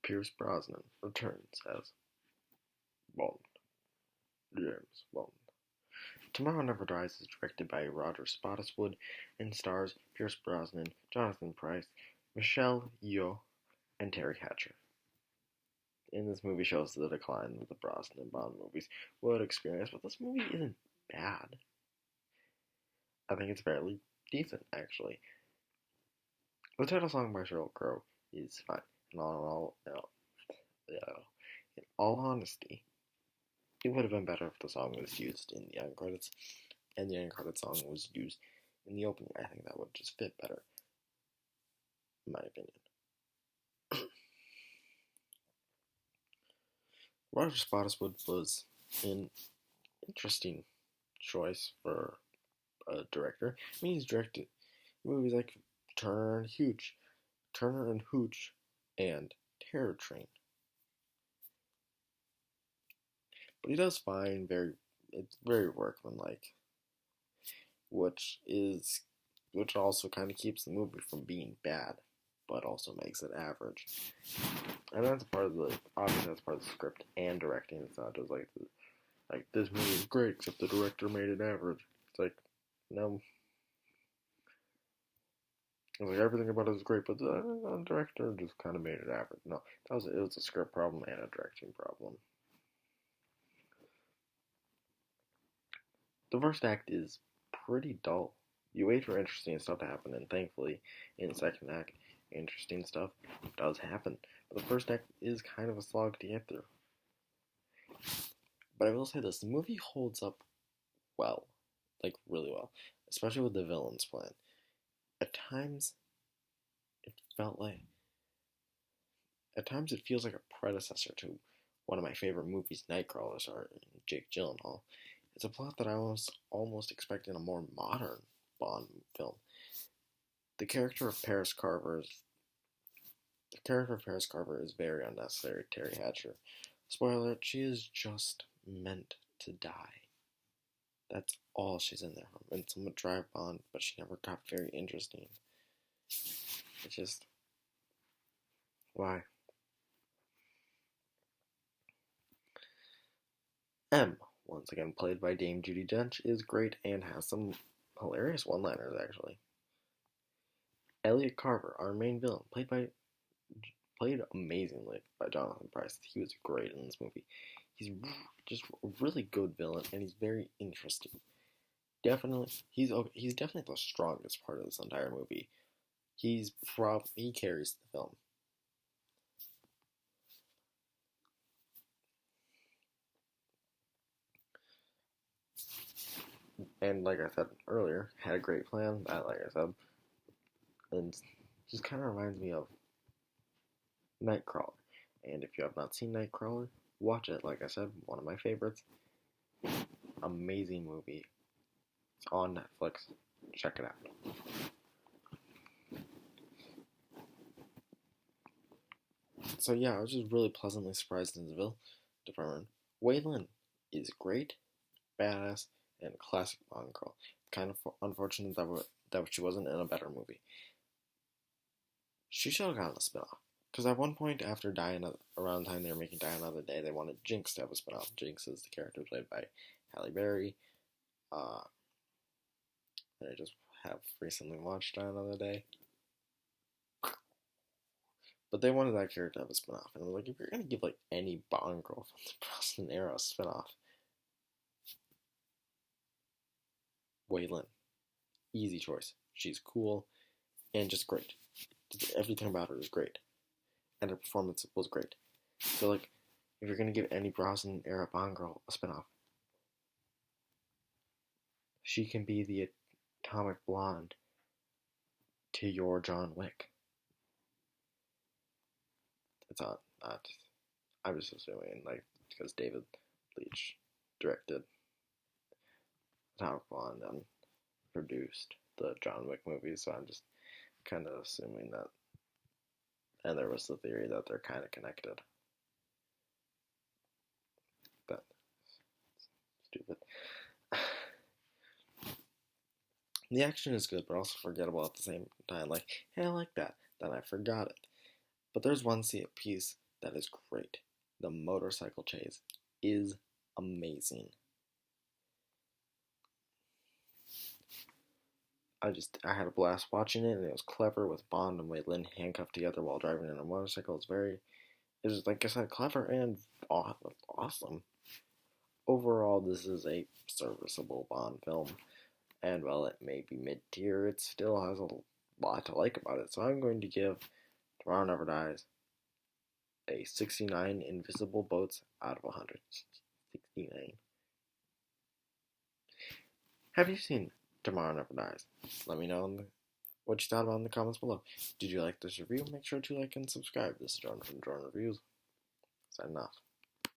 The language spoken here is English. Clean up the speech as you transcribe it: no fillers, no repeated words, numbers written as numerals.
Pierce Brosnan returns as Bond. James Bond. Tomorrow Never Dies is directed by Roger Spottiswoode and stars Pierce Brosnan, Jonathan Pryce, Michelle Yeoh, and Terry Hatcher. And this movie shows the decline that the Brosnan Bond movies would experience, but this movie isn't bad. I think it's fairly decent, actually. The title song by Sheryl Crow is fine. In all honesty, it would have been better if the song was used in the end credits, and the end credits song was used in the opening. I think that would just fit better, in my opinion. Roger Spottiswoode was an interesting choice for a director. I mean, he's directed movies like Turner and Hooch, and Terror Train. But he does find it's very workmanlike, which also kind of keeps the movie from being bad, but also makes it average. And that's obviously that's part of the script and directing. It's not just like this movie is great, except the director made it average. It's like, no. It's like everything about it is great, but the director just kind of made it average. No, it was a script problem and a directing problem. The first act is pretty dull. You wait for interesting stuff to happen, and thankfully, in the second act, interesting stuff does happen. But the first act is kind of a slog to get through. But I will say this, the movie holds up well. Like, really well. Especially with the villain's plan. At times, it feels like a predecessor to one of my favorite movies, Nightcrawler, starring Jake Gyllenhaal. It's a plot that I was almost expecting a more modern Bond film. The character of Paris Carver is very unnecessary. Terry Hatcher. Spoiler, she is just meant to die. That's all she's in there. And someone drive Bond, but she never got very interesting. It's just, why? M, once again played by Dame Judi Dench, is great and has some hilarious one-liners, actually. Elliot Carver, our main villain, played amazingly by Jonathan Pryce. He was great in this movie. He's just a really good villain, and he's very interesting. He's definitely the strongest part of this entire movie. He carries the film. And like I said earlier, had a great plan. And just kind of reminds me of Nightcrawler. And if you have not seen Nightcrawler, watch it. Like I said, one of my favorites. Amazing movie. It's on Netflix. Check it out. So yeah, I was just really pleasantly surprised in the Ville department. Wei Lin is great, badass, and a classic Bond girl. Kind of unfortunate that she wasn't in a better movie. She should have gotten a spinoff. Because at one point, around the time they were making Die Another Day, they wanted Jinx to have a spinoff. Jinx is the character played by Halle Berry. And I just have recently watched Die Another Day. But they wanted that character to have a spinoff. And I was like, if you're going to give like any Bond girl from the Brosnan era a spinoff, Wei Lin. Easy choice. She's cool and just great. Everything about her is great. And her performance was great. So like, if you're going to give any Brosnan era Bond girl a spinoff, she can be the atomic blonde to your John Wick. It's not. I'm just assuming, like, because David Leitch directed Atomic Blonde and produced the John Wick movies, so I'm just kind of assuming that. And there was the theory that they're kind of connected. But stupid. The action is good, but also forgettable at the same time. Like, hey, I like that. Then I forgot it. But there's one piece That is great. The motorcycle chase is amazing. I had a blast watching it, and it was clever with Bond and Wei Lin handcuffed together while driving in a motorcycle. It was like I said, clever and awesome. Overall, this is a serviceable Bond film, and while it may be mid-tier, it still has a lot to like about it. So I'm going to give Tomorrow Never Dies a 69 invisible boats out of 100. 69. Have you seen Tomorrow Never Dies? Let me know what you thought about it in the comments below. Did you like this review? Make sure to like and subscribe. This is Jordan from Jordan Reviews. Signing off.